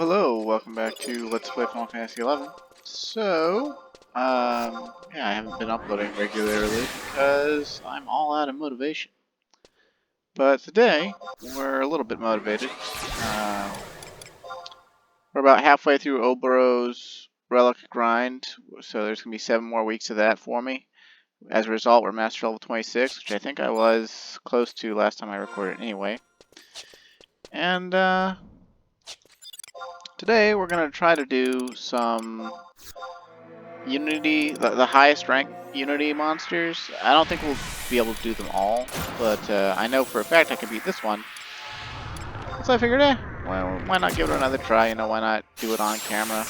Hello, welcome back to Let's Play Final Fantasy 11. Yeah, I haven't been uploading regularly because I'm all out of motivation. But today, we're a little bit motivated. We're about halfway through Oboro's Relic grind, so there's going to be 7 more weeks of that for me. As a result, we're Master Level 26, which I think I was close to last time I recorded anyway. And, today we're going to try to do some Unity, the highest rank Unity monsters. I don't think we'll be able to do them all, but I know for a fact I can beat this one. So I figured, well, why not give it another try? You know, why not do it on camera?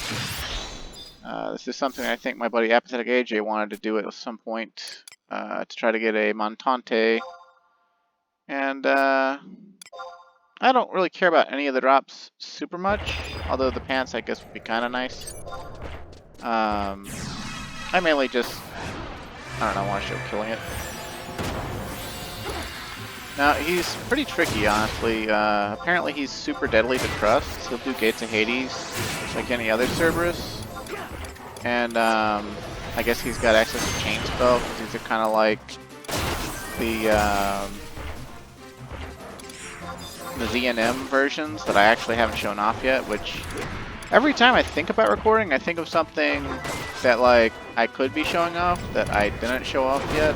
This is something I think my buddy Apathetic AJ wanted to do at some point to try to get a Montante. And I don't really care about any of the drops super much, although the pants I guess would be kind of nice. I mainly just, I don't know, want to show killing it. Now, he's pretty tricky, honestly. Apparently he's super deadly to trust. He'll do Gates of Hades like any other Cerberus. And, I guess he's got access to Chain Spell, because these are kind of like the ZNM versions that I actually haven't shown off yet, which every time I think about recording, I think of something that, like, I could be showing off that I didn't show off yet,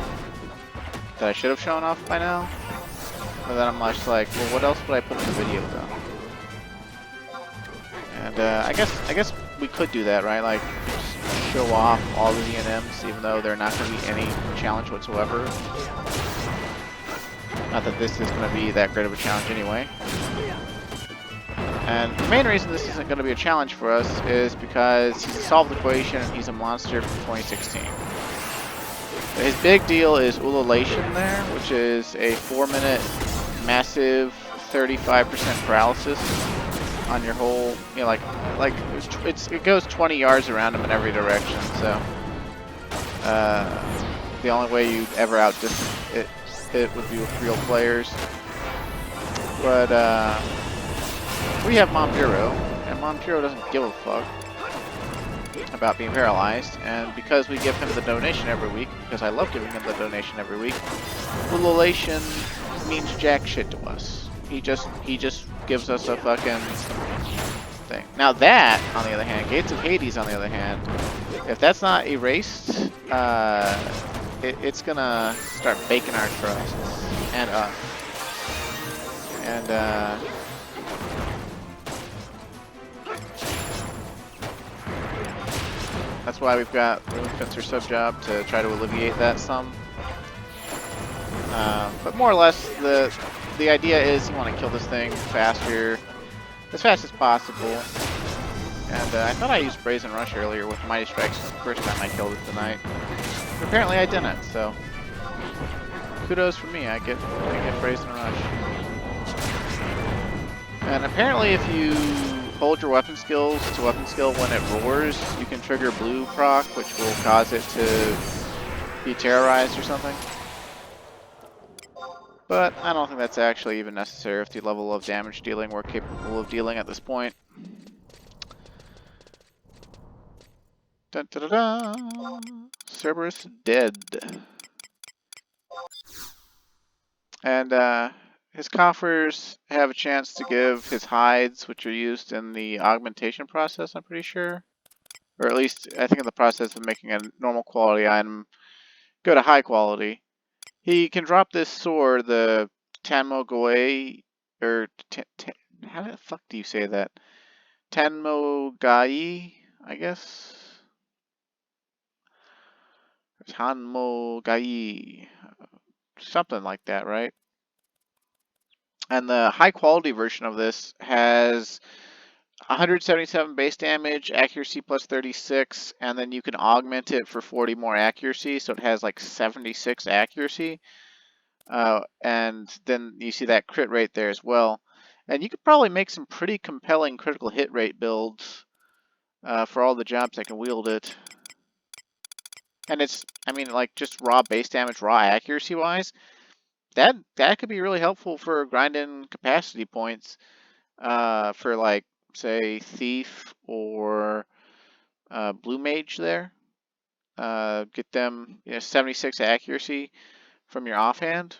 that I should have shown off by now. But then I'm just like, well, what else would I put in the video though? And I guess we could do that, right? Like, just show off all the ZNMs, even though they're not going to be any challenge whatsoever. Not that this is going to be that great of a challenge anyway. And the main reason this isn't going to be a challenge for us is because he's a solved equation and he's a monster from 2016. His big deal is ululation there, which is a 4-minute massive 35% paralysis on your whole, you know, like it goes 20 yards around him in every direction. So the only way you'd ever outdistance it would be with real players. But we have Mompiro, and Mompiro doesn't give a fuck about being paralyzed, and because we give him the donation every week, because I love giving him the donation every week, ululation means jack shit to us. He just gives us a fucking thing. Now that, on the other hand, Gates of Hades, on the other hand, if that's not erased, it's gonna start baking our trusts and us. And that's why we've got Rune Fencer sub-job to try to alleviate that some. But more or less, the idea is you want to kill this thing faster, as fast as possible. And I thought I used Brazen Rush earlier with Mighty Strikes the first time I killed it tonight. But apparently I didn't, so kudos for me. I get Brazen Rush. And apparently if you hold your weapon skills to weapon skill when it roars, you can trigger blue proc, which will cause it to be terrorized or something. But I don't think that's actually even necessary with the level of damage dealing we're capable of dealing at this point. Dun, dun, dun, dun. Cerberus dead. And his coffers have a chance to give his hides, which are used in the augmentation process, I'm pretty sure. Or at least, I think in the process of making a normal quality item go to high quality. He can drop this sword, the Tanmo Goei, or how the fuck do you say that? Tanmo Gai, I guess? Tanmo Gai, something like that, right? And the high quality version of this has 177 base damage, accuracy plus 36, and then you can augment it for 40 more accuracy, so it has like 76 accuracy. And then you see that crit rate there as well. And you could probably make some pretty compelling critical hit rate builds for all the jobs that can wield it. And it's, I mean, like just raw base damage, raw accuracy wise, that could be really helpful for grinding capacity points for like say, Thief or Blue Mage there. Get them 76 accuracy from your offhand.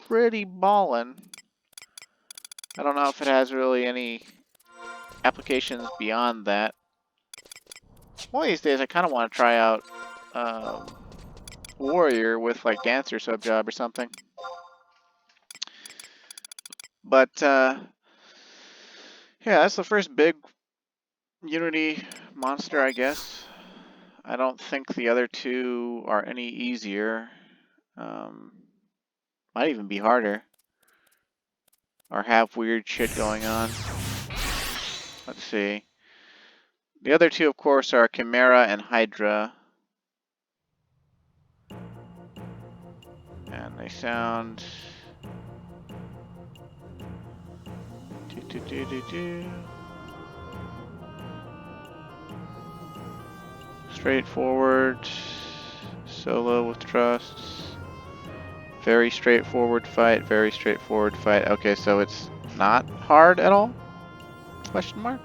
Pretty ballin'. I don't know if it has really any applications beyond that. One of these days, I kind of want to try out Warrior with like Dancer subjob or something. But yeah, that's the first big Unity monster, I guess. I don't think the other two are any easier. Might even be harder. Or have weird shit going on. Let's see. The other two, of course, are Chimera and Hydra. And they sound... straightforward. Solo with trusts. Very straightforward fight, very straightforward fight. Okay, so it's not hard at all? Question mark?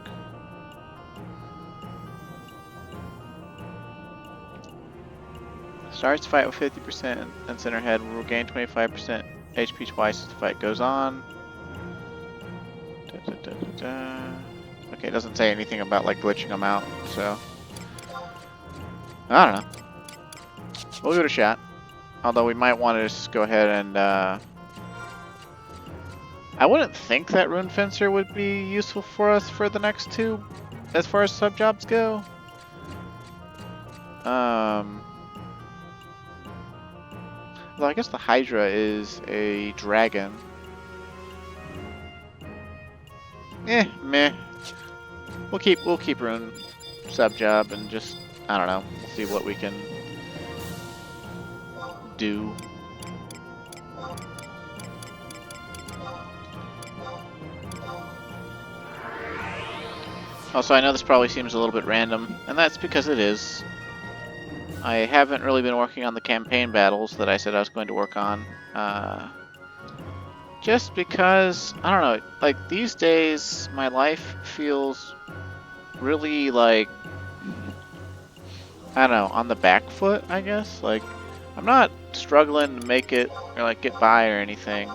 Starts the fight with 50% and center head will regain 25% HP twice as the fight goes on. Okay, it doesn't say anything about like glitching them out, so I don't know. We'll give it a shot. Although we might want to just go ahead and I wouldn't think that Rune Fencer would be useful for us for the next two as far as subjobs go. Well, I guess the Hydra is a dragon. Meh. We'll keep Rune subjob and just I don't know. We'll see what we can do. Also, I know this probably seems a little bit random, and that's because it is. I haven't really been working on the campaign battles that I said I was going to work on. Just because, I don't know, like these days my life feels really like, I don't know, on the back foot, I guess. Like, I'm not struggling to make it or like get by or anything,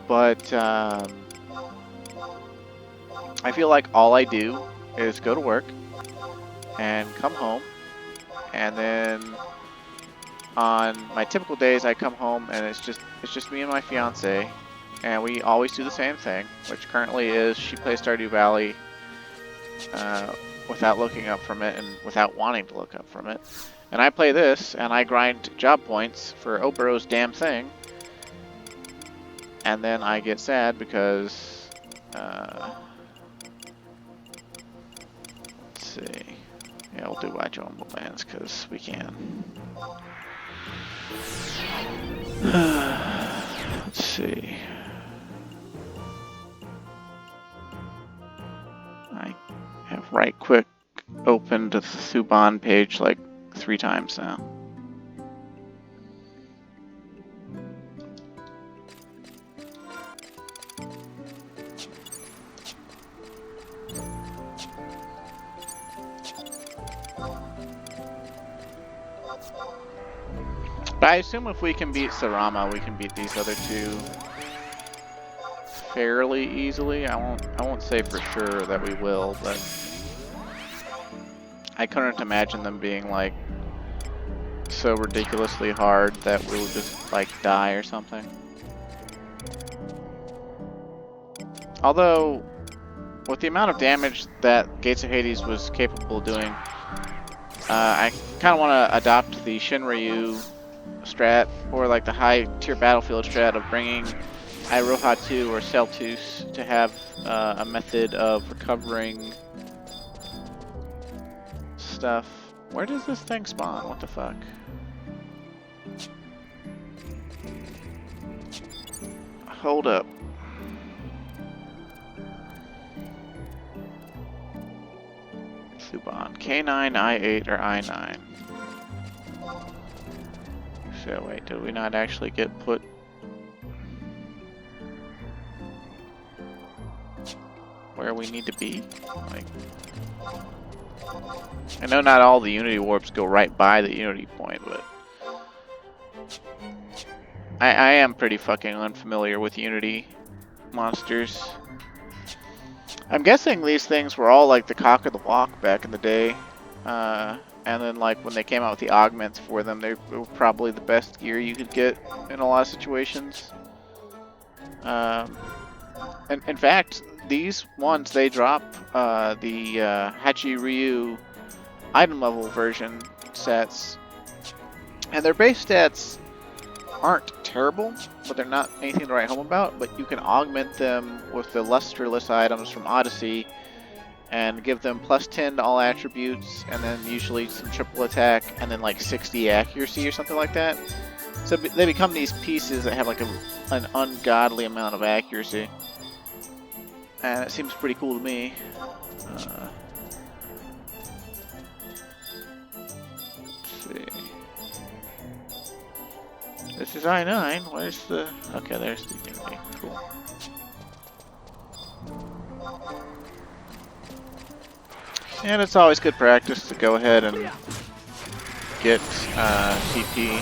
but I feel like all I do is go to work and come home, and then on my typical days I come home and it's just me and my fiance, and we always do the same thing, which currently is she plays Stardew Valley without looking up from it and without wanting to look up from it. And I play this, and I grind job points for Opero's damn thing. And then I get sad because... let's see. Yeah, we'll do White Jumbo Lands, because we can. Let's see. I have right quick opened the Suban page like 3 times now. But I assume if we can beat Sarama, we can beat these other two fairly easily. I won't say for sure that we will, but I couldn't imagine them being like so ridiculously hard that we'll just like die or something. Although, with the amount of damage that Gates of Hades was capable of doing, I kind of want to adopt the Shinryu strat, or like the high tier battlefield strat of bringing Iroha 2 or Celtus to have a method of recovering stuff. Where does this thing spawn? What the fuck? Hold up. Suban. K9, I8, or I9? So wait, did we not actually get put... where we need to be. Like, I know not all the Unity warps go right by the Unity point, but I am pretty fucking unfamiliar with Unity monsters. I'm guessing these things were all like the cock of the walk back in the day. And then like when they came out with the augments for them, they were probably the best gear you could get in a lot of situations. And in fact, these ones, they drop the Hachi Ryu item level version sets. And their base stats aren't terrible, but they're not anything to write home about. But you can augment them with the lustreless items from Odyssey and give them +10 to all attributes, and then usually some triple attack, and then like 60 accuracy or something like that. So they become these pieces that have like an ungodly amount of accuracy. And it seems pretty cool to me. Let's see. This is I-9. Where's the... Okay, there's the Unity. Cool. And it's always good practice to go ahead and get CP.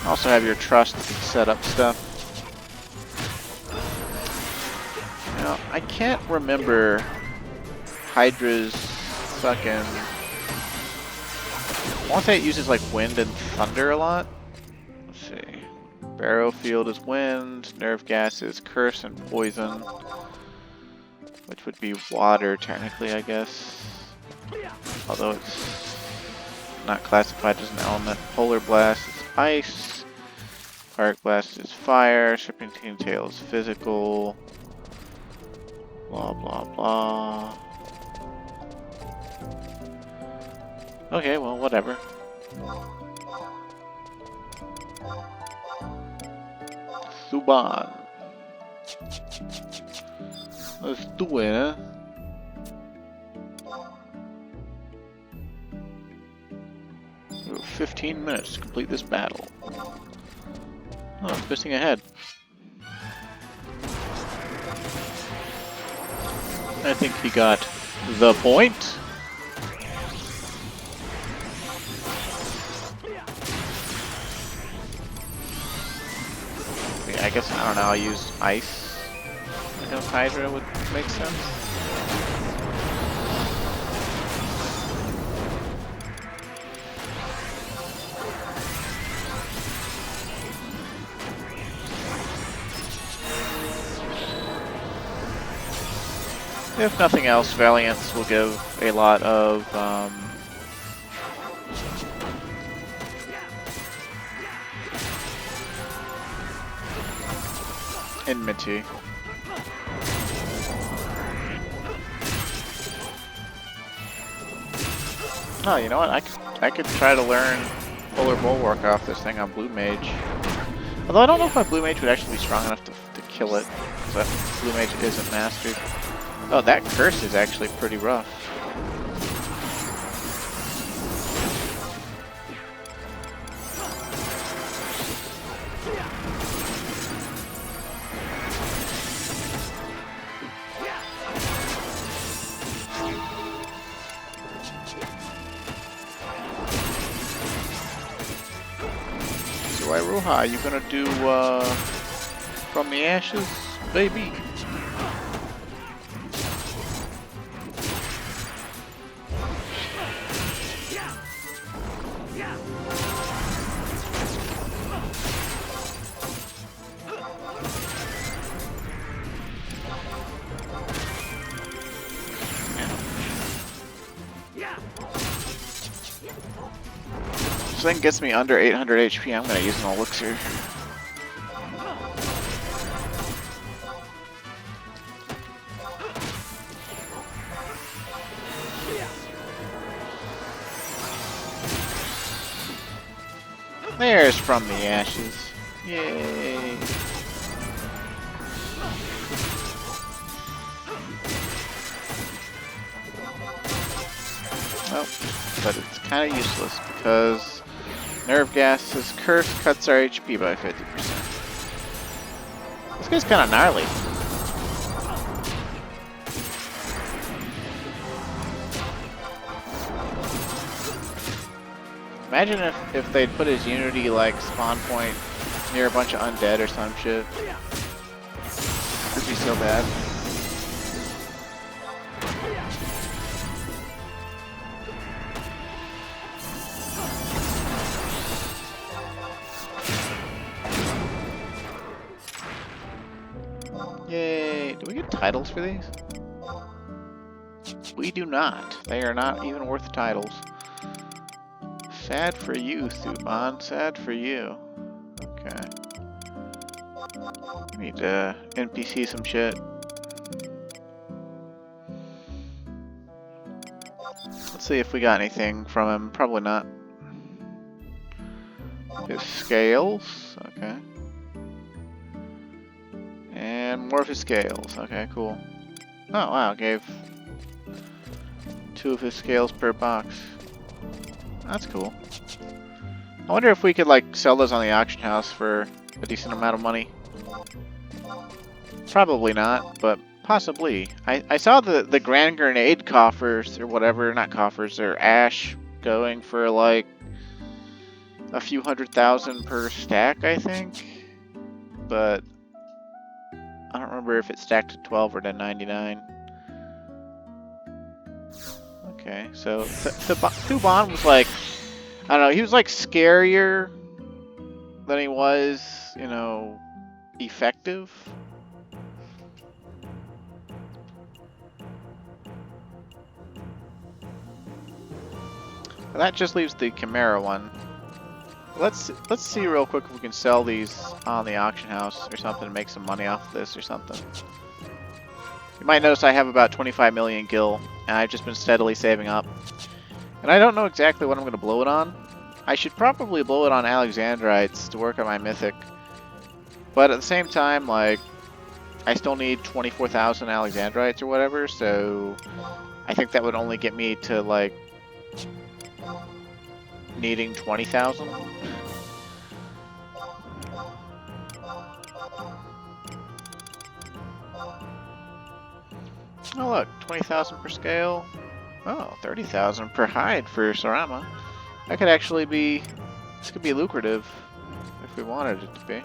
Also have your trust set up stuff. Now, I can't remember Hydra's fucking... I want to say it uses like wind and thunder a lot. Let's see. Barrow field is wind, nerve gas is curse and poison. Which would be water, technically, I guess. Although it's not classified as an element. Polar blast is ice. Arc blast is fire. Serpentine tail is physical. Blah, blah, blah. Okay, well, whatever. Suban. Let's do it, huh? We have 15 minutes to complete this battle. Oh, it's missing a head. I think he got the point. I guess, I don't know, I'll use ice. Against Hydra would make sense. If nothing else, Valiance will give a lot of enmity. Oh, you know what? I could try to learn Polar Bulwark off this thing on Blue Mage. Although I don't know if my Blue Mage would actually be strong enough to kill it. But Blue Mage isn't mastered. Oh, that curse is actually pretty rough. Iroha, you gonna do From the Ashes, baby? This thing gets me under 800 HP, I'm gonna use an elixir. There's From the Ashes. Yay! Well, but it's kind of useless because Nerve Gas's curse cuts our HP by 50%. This guy's kind of gnarly. Imagine if they'd put his Unity like spawn point near a bunch of undead or some shit. It'd be so bad. Yay! Do we get titles for these? We do not. They are not even worth the titles. Sad for you, Thuban. Sad for you. Okay. We need to NPC some shit. Let's see if we got anything from him. Probably not. His scales. Okay. And more of his scales. Okay, cool. Oh, wow. Gave 2 of his scales per box. That's cool. I wonder if we could like sell those on the auction house for a decent amount of money. Probably not, but possibly. I saw the Grand Grenade coffers or whatever, not coffers, they're ash going for like a few $100,000 per stack, I think. But I don't remember if it stacked to 12 or to 99. Okay, so Thuban was like, I don't know, he was like scarier than he was, you know, effective. And that just leaves the Chimera one. Let's see real quick if we can sell these on the auction house or something and make some money off of this or something. You might notice I have about 25 million gil, and I've just been steadily saving up. And I don't know exactly what I'm going to blow it on. I should probably blow it on Alexandrites to work on my mythic. But at the same time, like, I still need 24,000 Alexandrites or whatever, so I think that would only get me to, like, needing 20,000. Oh look, 20,000 per scale. Oh, 30,000 per hide for Sarama. That could actually be, this could be lucrative if we wanted it to be. I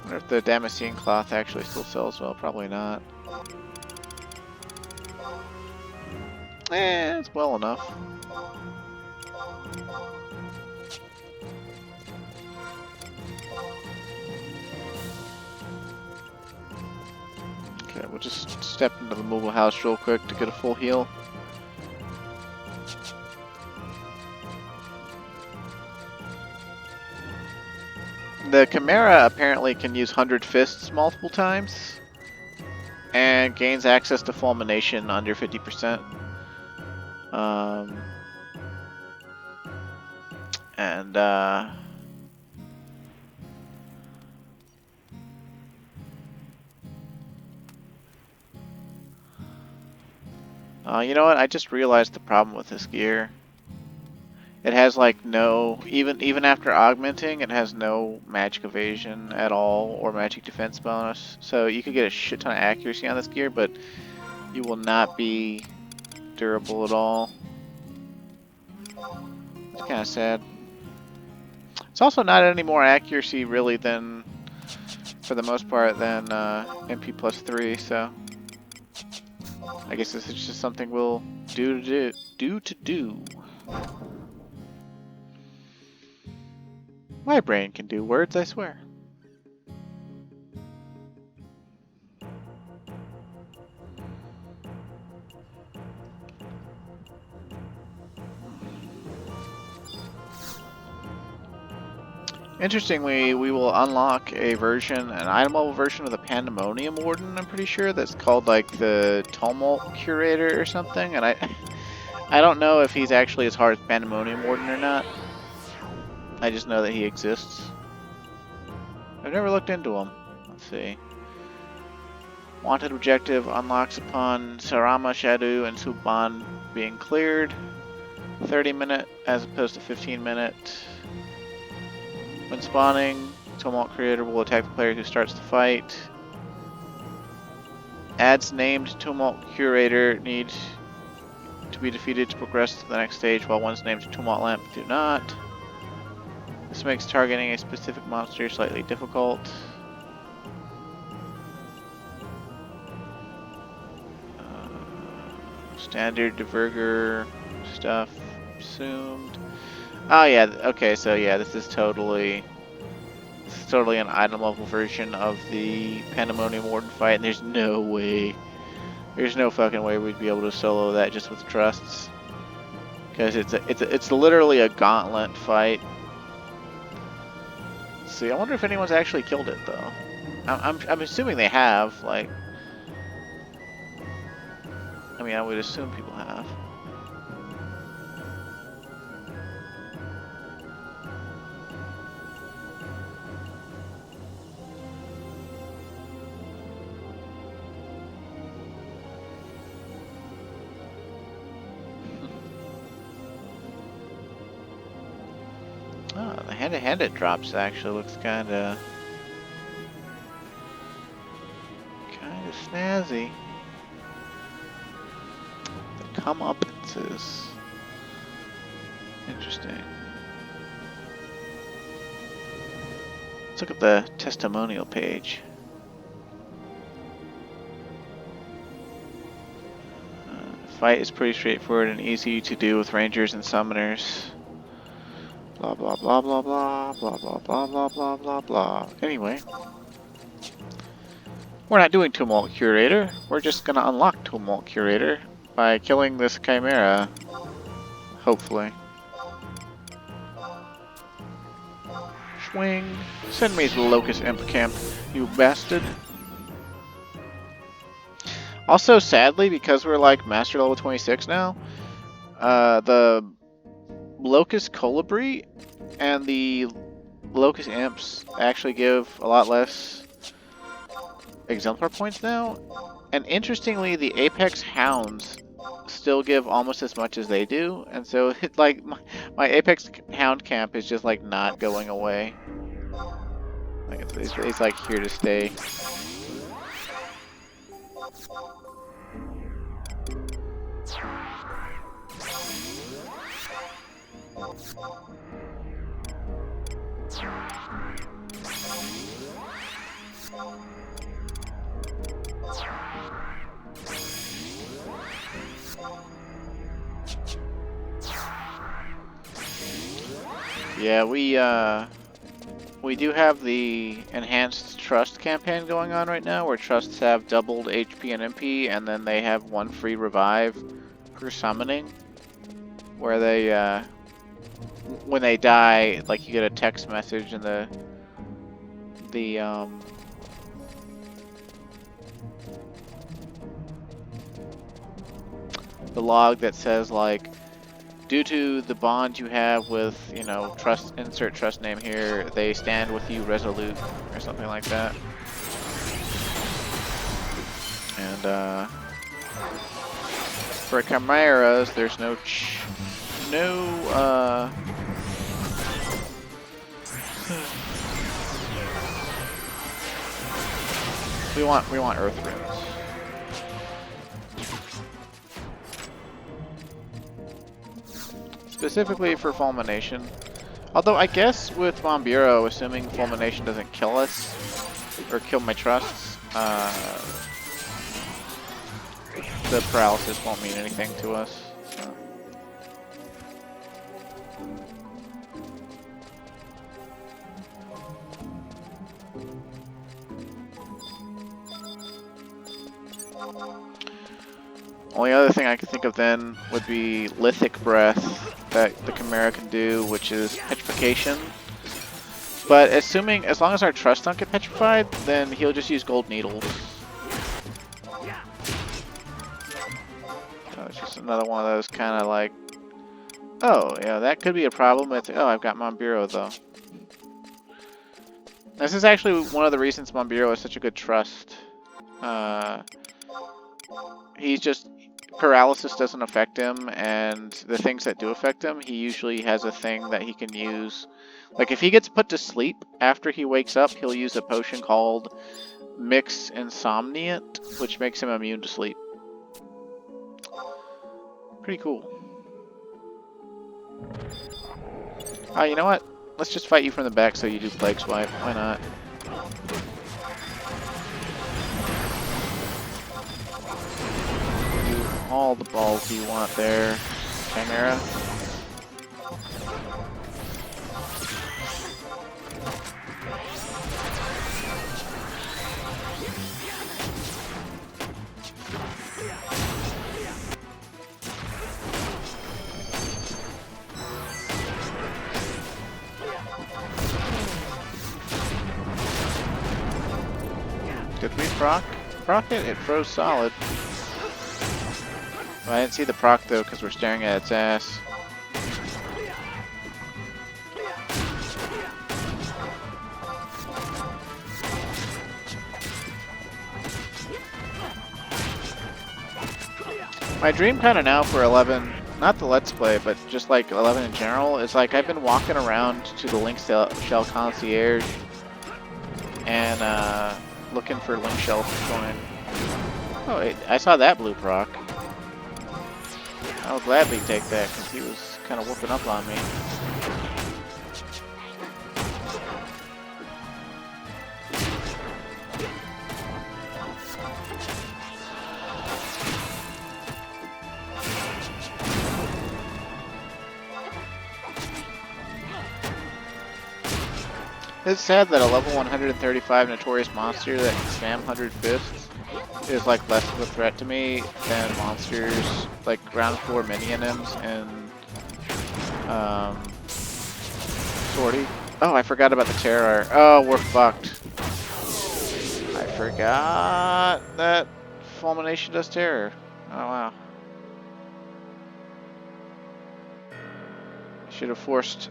wonder if the Damascene cloth actually still sells well. Probably not. It's well enough. Okay, we'll just step into the mobile house real quick to get a full heal. The Chimera apparently can use 100 Fists multiple times and gains access to Fulmination under 50%. You know what? I just realized the problem with this gear. It has like no, even after augmenting, it has no magic evasion at all or magic defense bonus. So you could get a shit ton of accuracy on this gear, but you will not be durable at all. It's kind of sad. It's also not any more accuracy really than, for the most part, than MP plus 3. So I guess this is just something we'll do. My brain can do words, I swear. Interestingly, we will unlock a version, an item level version of the Pandemonium Warden, I'm pretty sure, that's called like the Tumult Curator or something, and I don't know if he's actually as hard as Pandemonium Warden or not. I just know that he exists. I've never looked into him. Let's see. Wanted objective unlocks upon Sarama, Shadow, and Thuban being cleared. 30-minute as opposed to 15-minute. When spawning, Tumult Creator will attack the player who starts the fight. Adds named Tumult Curator need to be defeated to progress to the next stage, while ones named Tumult Lamp do not. This makes targeting a specific monster slightly difficult. Standard Diverger stuff assumed. Oh yeah, okay, so yeah, this is totally an item level version of the Pandemonium Warden fight, and there's no fucking way we'd be able to solo that just with trusts, because it's literally a gauntlet fight. Let's see, I wonder if anyone's actually killed it though. I'm assuming they have. Like, I mean, I would assume people have. Oh, the hand-to-hand drops actually looks kinda snazzy. The comeuppances. Interesting. Let's look at the testimonial page. The fight is pretty straightforward and easy to do with rangers and summoners. Blah blah blah blah blah blah blah blah blah blah blah blah. Anyway, we're not doing Tumult Curator. We're just gonna unlock Tumult Curator by killing this Chimera. Hopefully. Swing. Send me to the Locust Imp Camp, you bastard. Also, sadly, because we're like Master Level 26 now, the Locust Colibri and the Locust Imps actually give a lot less exemplar points now. And interestingly, the Apex Hounds still give almost as much as they do. And so, like, my Apex Hound camp is just, like, not going away. Like, it's like, here to stay. Yeah, we do have the enhanced trust campaign going on right now, where trusts have doubled HP and MP, and then they have one free revive per summoning, where they when they die, like, you get a text message in the log that says, like, due to the bond you have with, you know, trust, insert trust name here, they stand with you resolute, or something like that. And for chimeras, there's no we want earth runes. Specifically for Fulmination. Although I guess with Von Bureau, assuming Fulmination doesn't kill us, or kill my trusts, the paralysis won't mean anything to us. So. Only other thing I could think of then would be Lithic Breath that the Chimera can do, which is Petrification. But as long as our Trust don't get petrified, then he'll just use Gold Needles. So it's just another one of those kind of like, oh, yeah, that could be a problem. It's, oh, I've got Monburo though. This is actually one of the reasons Monburo is such a good Trust. He's just, paralysis doesn't affect him, and the things that do affect him, he usually has a thing that he can use. Like, if he gets put to sleep after he wakes up, he'll use a potion called Mix Insomniate, which makes him immune to sleep. Pretty cool. Oh, you know what? Let's just fight you from the back so you do Plague Swipe. Why not? Do all the balls you want there, Chimera. Did we proc it? It froze solid. Well, I didn't see the proc though because we're staring at its ass. My dream kind of now for 11, not the Let's Play, but just like 11 in general, is like I've been walking around to the Link Shell Concierge and looking for Link Shell to join. Oh, wait, I saw that blue proc. I'll gladly take that because he was kind of whooping up on me. It's sad that a level 135 notorious monster that can spam 100 fists is like less of a threat to me than monsters like round 4 mini ZNMs and Sortie. Oh, I forgot about the terror. Oh, we're fucked. I forgot that Fulmination does terror. Oh wow. I should have forced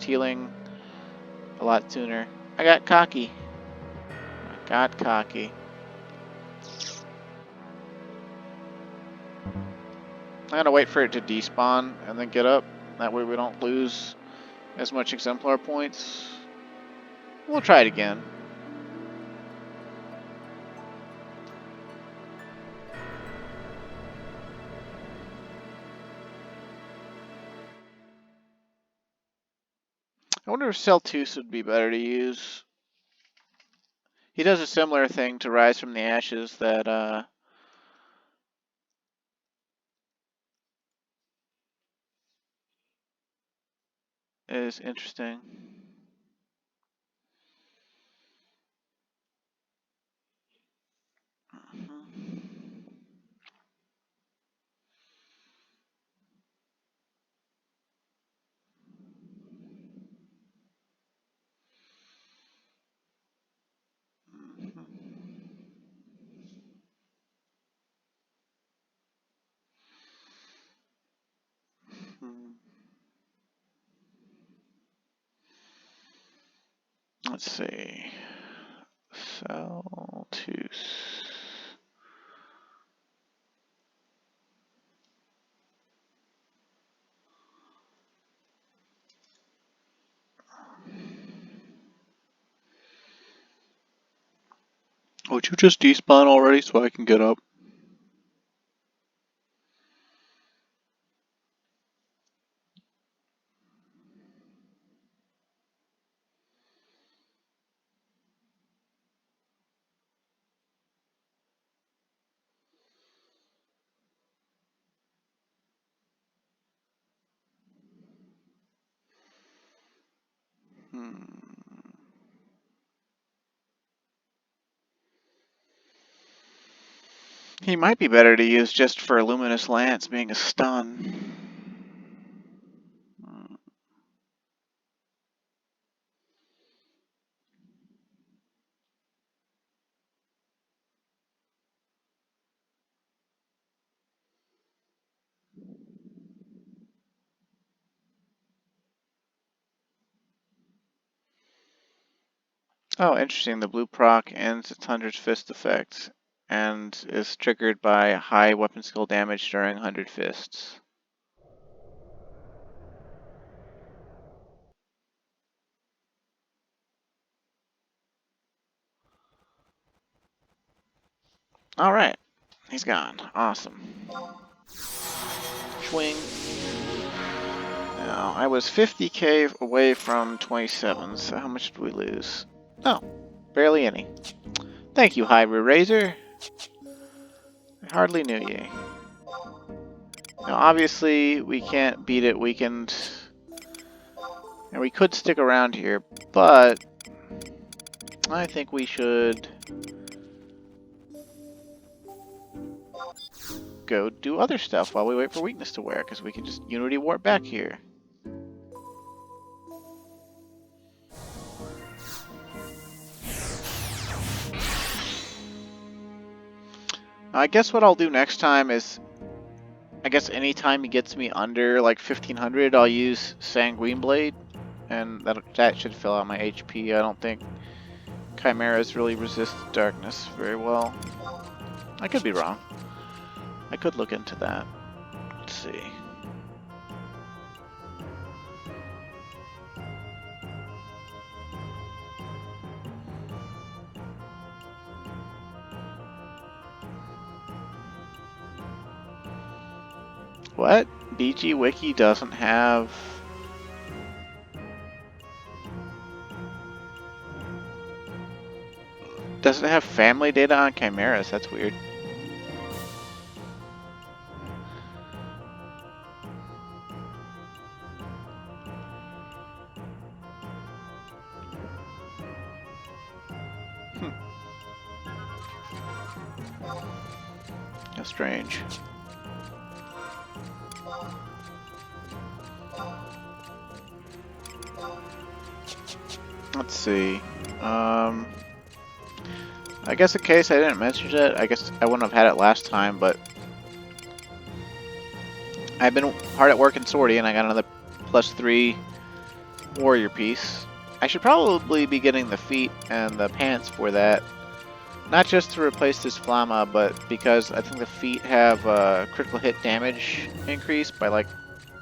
healing a lot sooner. I got cocky. I got cocky. I'm gonna wait for it to despawn and then get up. That way we don't lose as much exemplar points. We'll try it again. I wonder if Celtus would be better to use. He does a similar thing to Rise from the Ashes that is interesting. Let's see. Celtus. Would you just despawn already so I can get up? He might be better to use just for Luminous Lance being a stun. Oh, interesting. The blue proc ends its 100 fist effect and is triggered by high weapon skill damage during 100 fists. Alright, he's gone. Awesome. swing. Now, I was 50k away from 27, so how much did we lose? Oh, barely any. Thank you, Hyrule Razor. I hardly knew ye. Now, obviously, we can't beat it weakened. And we could stick around here, but I think we should go do other stuff while we wait for weakness to wear, because we can just Unity Warp back here. I guess what I'll do next time is, I guess anytime he gets me under like 1500, I'll use Sanguine Blade, and that should fill out my HP. I don't think Chimeras really resist darkness very well. I could be wrong. I could look into that. Let's see. What? BG Wiki doesn't have... Doesn't have family data on Chimeras. That's weird. How strange. Let's see. I guess in case I didn't mention it, I guess I wouldn't have had it last time, but I've been hard at work in Swordy and I got another +3 warrior piece. I should probably be getting the feet and the pants for that. Not just to replace this Flamma, but because I think the feet have critical hit damage increase by like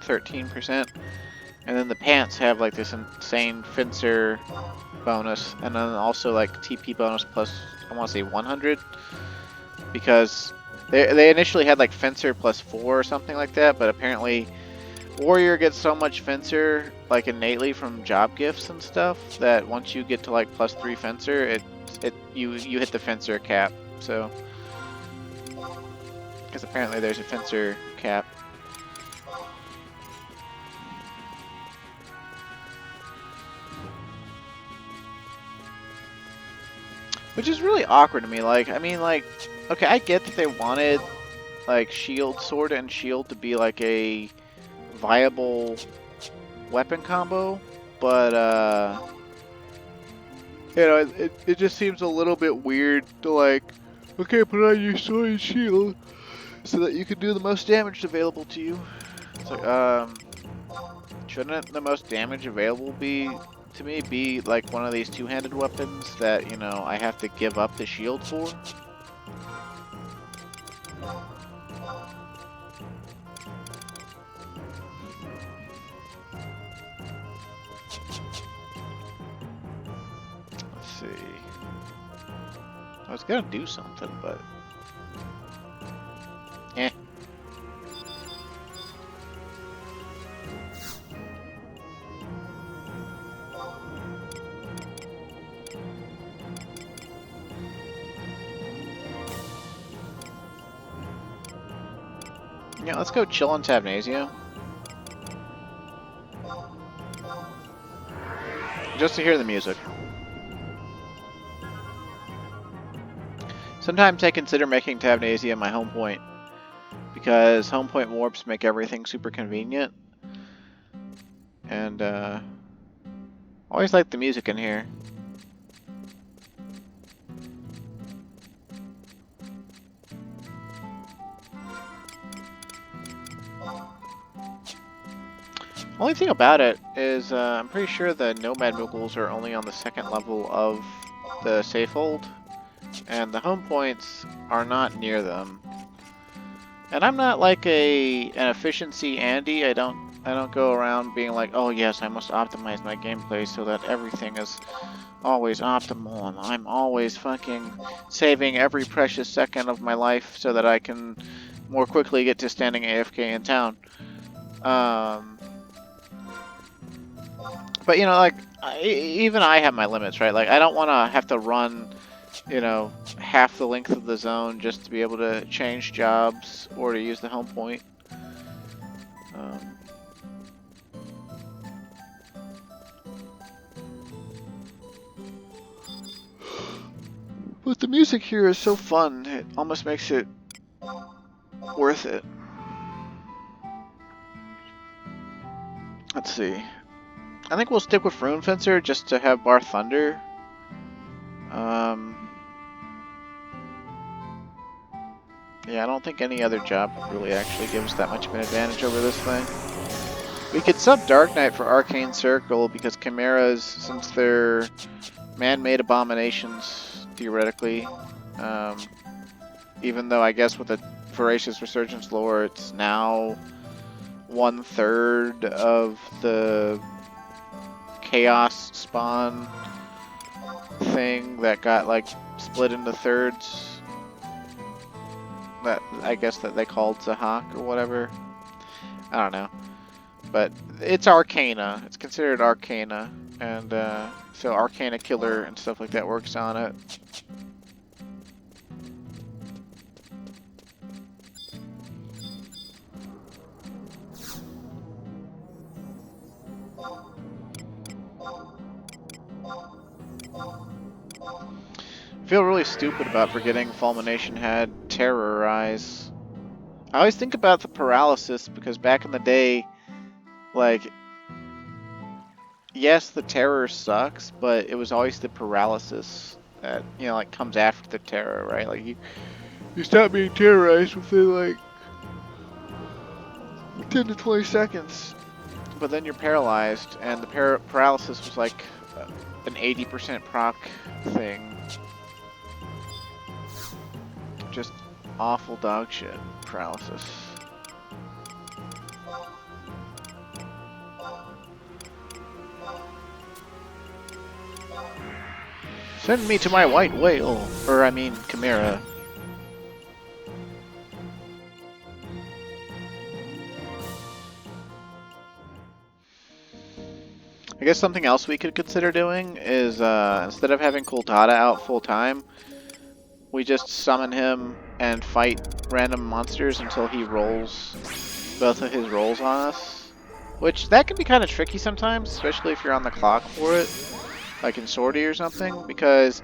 13%. And then the pants have like this insane Fencer bonus, and then also like TP bonus plus, I want to say 100, because they initially had like Fencer +4 or something like that, but apparently Warrior gets so much Fencer like innately from job gifts and stuff that once you get to like +3 Fencer, you hit the Fencer cap. So because apparently there's a Fencer cap. Which is really awkward to me. Like, I mean, like, okay, I get that they wanted, like, sword and shield to be, like, a viable weapon combo, but, you know, it just seems a little bit weird to, like, okay, put on your sword and shield so that you can do the most damage available to you. It's like, shouldn't the most damage available to me be like one of these two-handed weapons that, you know, I have to give up the shield for? Let's see. I was gonna do something, but eh. Yeah, let's go chill in Tabnazia. Just to hear the music. Sometimes I consider making Tabnazia my home point, because home point warps make everything super convenient. And always like the music in here. Only thing about it is I'm pretty sure the Nomad Moogles are only on the second level of the Safehold, and the home points are not near them. And I'm not like an efficiency Andy. I don't go around being like, oh yes, I must optimize my gameplay so that everything is always optimal, and I'm always fucking saving every precious second of my life so that I can more quickly get to standing AFK in town. But you know, like even I have my limits, right? Like I don't want to have to run, you know, half the length of the zone just to be able to change jobs or to use the home point. But the music here is so fun, it almost makes it worth it. Let's see. I think we'll stick with Rune Fencer just to have Bar Thunder. Yeah, I don't think any other job really actually gives that much of an advantage over this thing. We could sub Dark Knight for Arcane Circle because Chimeras, since they're man-made abominations, theoretically, even though I guess with the Voracious Resurgence lore, it's now 1/3 of the Chaos spawn thing that got like split into thirds. That I guess that they called Zahak or whatever. I don't know. But it's Arcana. It's considered Arcana. And so Arcana Killer and stuff like that works on it. I feel really stupid about forgetting Fulmination had Terrorize. I always think about the paralysis because back in the day, like, yes, the terror sucks, but it was always the paralysis that, you know, like comes after the terror, right? Like you stop being terrorized within like 10 to 20 seconds, but then you're paralyzed, and the paralysis was like an 80% proc thing. Just awful dog shit paralysis. Send me to my white whale, or I mean chimera. I guess something else we could consider doing is instead of having Kultada out full time, we just summon him and fight random monsters until he rolls both of his rolls on us. Which, that can be kind of tricky sometimes, especially if you're on the clock for it, like in Swordy or something, because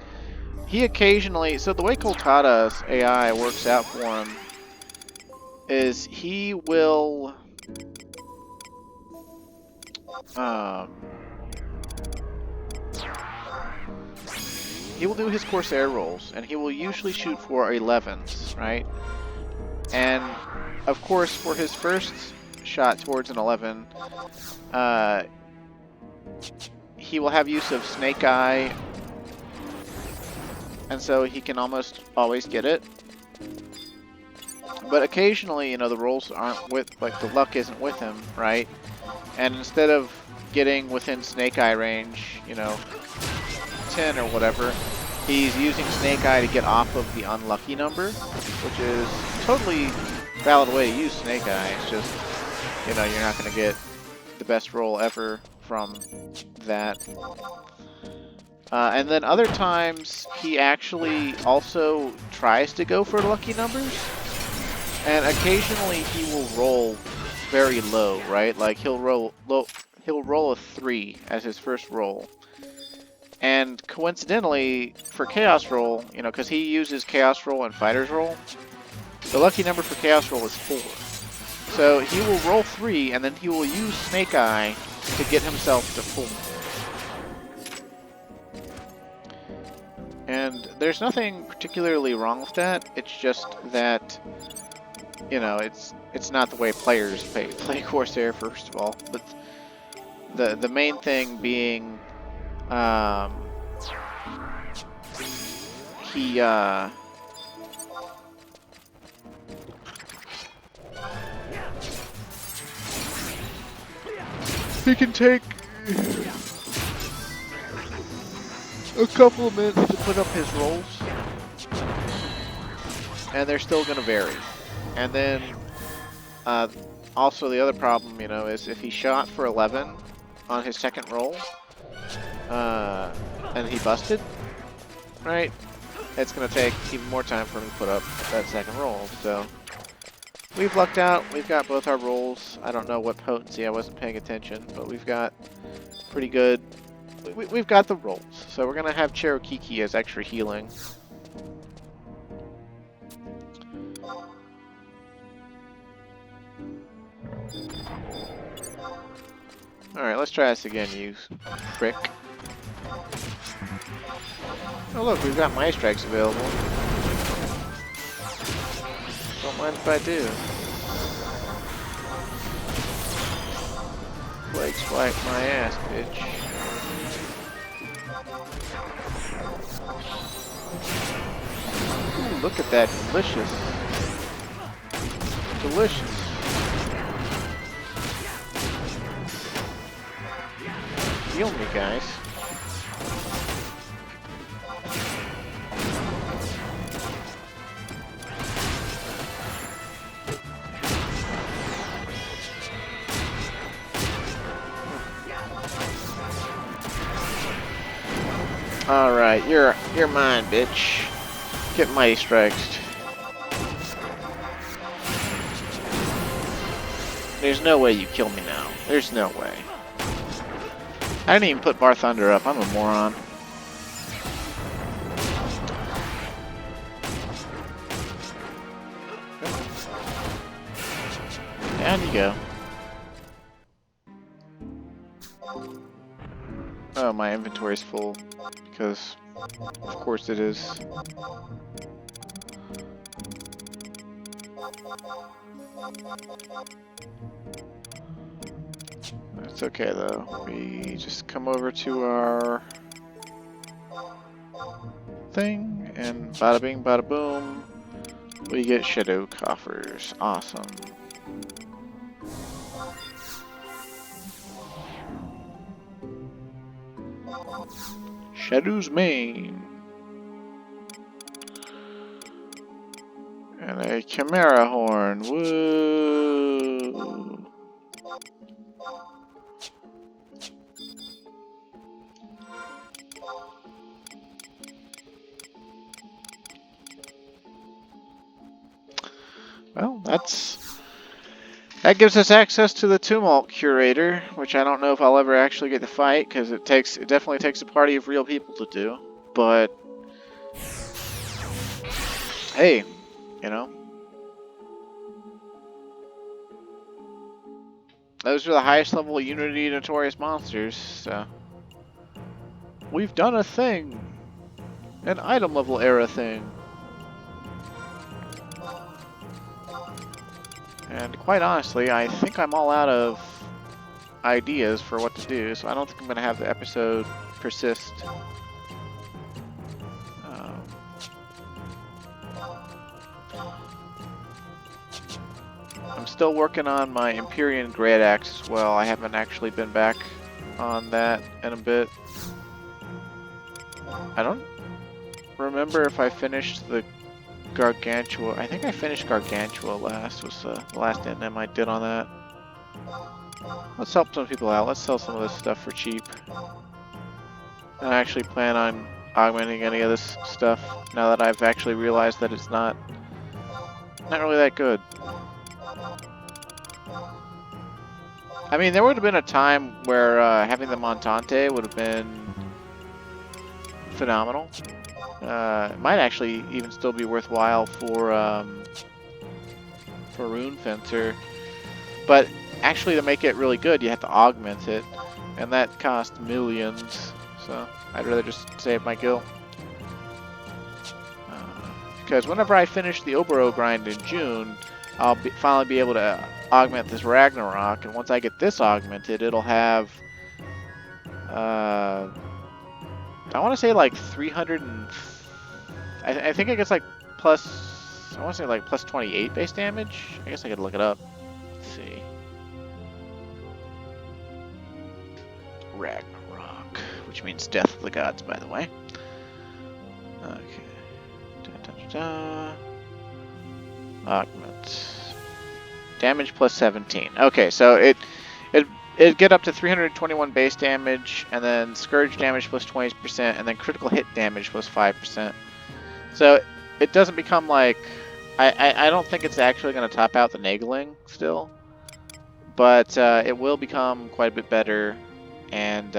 he occasionally... So the way Kultada's AI works out for him is he will... he will do his Corsair rolls, and he will usually shoot for 11s, right? And, of course, for his first shot towards an 11, he will have use of Snake Eye, and so he can almost always get it. But occasionally, you know, the rolls aren't with, like, the luck isn't with him, right? And instead of getting within Snake Eye range, you know, 10 or whatever, he's using Snake Eye to get off of the unlucky number, which is totally valid way to use Snake Eye. It's just, you know, you're not going to get the best roll ever from that. And then other times, he actually also tries to go for lucky numbers, and occasionally he will roll very low, right? Like he'll roll a 3 as his first roll. And coincidentally, for Chaos Roll, you know, because he uses Chaos Roll and Fighter's Roll, the lucky number for Chaos Roll is 4. So he will roll 3, and then he will use Snake Eye to get himself to 4. And there's nothing particularly wrong with that. It's just that, you know, it's not the way players play Corsair, first of all. But the main thing being, he can take a couple of minutes to put up his rolls, and they're still going to vary. And then also the other problem, you know, is if he shot for 11 on his second roll, and he busted, right? It's going to take even more time for him to put up that second roll. So we've lucked out. We've got both our rolls. I don't know what potency. I wasn't paying attention, but we've got pretty good. We've got the rolls. So we're going to have Cherokee as extra healing. Alright, let's try this again, you prick. Oh look, we've got my strikes available. Don't mind if I do. Plague swipe my ass, bitch. Ooh, look at that, delicious. Delicious. Heal me, guys. Alright, you're mine, bitch. Get mighty strikes. There's no way you kill me now. There's no way. I didn't even put Bar Thunder up. I'm a moron. Down you go. Oh, my inventory's full. Because, of course it is. That's okay though. We just come over to our thing and bada bing bada boom. We get shadow coffers. Awesome. Shadow's Mane. And a Chimera Horn. Woo! Well, that gives us access to the Tumult Curator, which I don't know if I'll ever actually get to fight, because it definitely takes a party of real people to do. But hey, you know, those are the highest level Unity Notorious monsters. So we've done a thing, an item level era thing. And quite honestly, I think I'm all out of ideas for what to do, so I don't think I'm going to have the episode persist. I'm still working on my Empyrean Great Axe as well. I haven't actually been back on that in a bit. I don't remember if I finished the Gargantua. I think I finished Gargantua last. Was the last ZNM I did on that. Let's help some people out. Let's sell some of this stuff for cheap. I don't actually plan on augmenting any of this stuff now that I've actually realized that it's not really that good. I mean, there would have been a time where having the Montante would have been phenomenal. It might actually even still be worthwhile for Rune Fencer, but actually to make it really good, you have to augment it, and that costs millions. So I'd rather just save my gil. Because whenever I finish the Oboro grind in June, I'll finally be able to augment this Ragnarok, and once I get this augmented, it'll have I want to say like 300 and I think it gets like plus, I want to say like plus 28 base damage. I guess I could look it up. Let's see. Ragnarok, which means death of the gods, by the way. Okay. Da, da, da, da. Augment. Damage plus 17. Okay, so it get up to 321 base damage, and then Scourge damage plus 20%, and then critical hit damage plus 5%. So it doesn't become like... I don't think it's actually going to top out the Nagling still. But it will become quite a bit better. And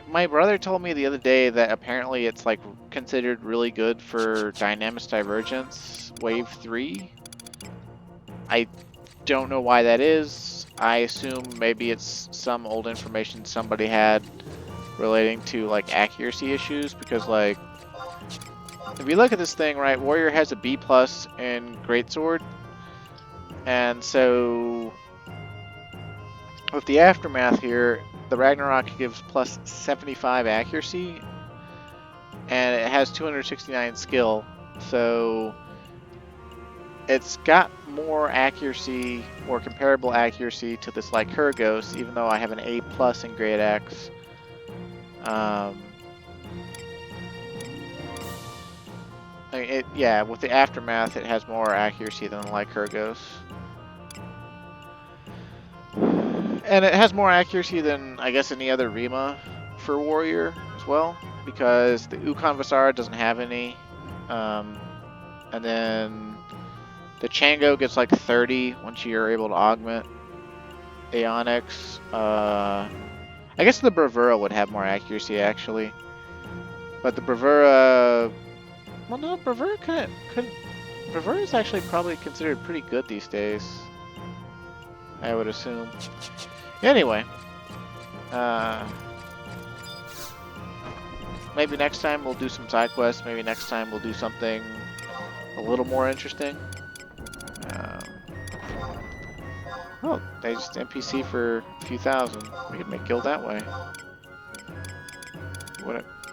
my brother told me the other day that apparently it's like considered really good for Dynamis Divergence Wave 3. I don't know why that is. I assume maybe it's some old information somebody had relating to like accuracy issues, because like if you look at this thing, right, Warrior has a B+ in Greatsword, and so with the Aftermath here, the Ragnarok gives plus 75 accuracy, and it has 269 skill, so it's got more accuracy, or comparable accuracy to this Lycurgos, even though I have an A+ in Great Axe. I mean, yeah, with the Aftermath, it has more accuracy than Lycurgos. And it has more accuracy than, I guess, any other Rima for Warrior as well, because the Ukon Vasara doesn't have any. And then the Chango gets like 30 once you're able to augment Aeonics. I guess the Bravura would have more accuracy, actually. But the Bravura... Well, no, Bravura couldn't... Bravura is actually probably considered pretty good these days, I would assume. Anyway, maybe next time we'll do some side quests. Maybe next time we'll do something a little more interesting. Oh, they just NPC for a few thousand. We could make guild that way.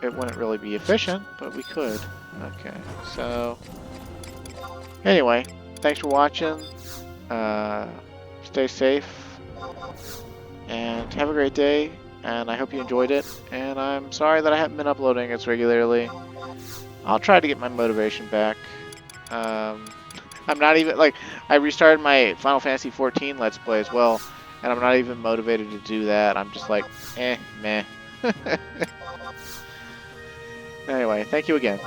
It wouldn't really be efficient, but we could. Okay, so anyway, thanks for watching. Stay safe. And have a great day, and I hope you enjoyed it, and I'm sorry that I haven't been uploading as regularly. I'll try to get my motivation back. I'm not even, like, I restarted my Final Fantasy XIV Let's Play as well, and I'm not even motivated to do that. I'm just like, meh. Anyway, thank you again.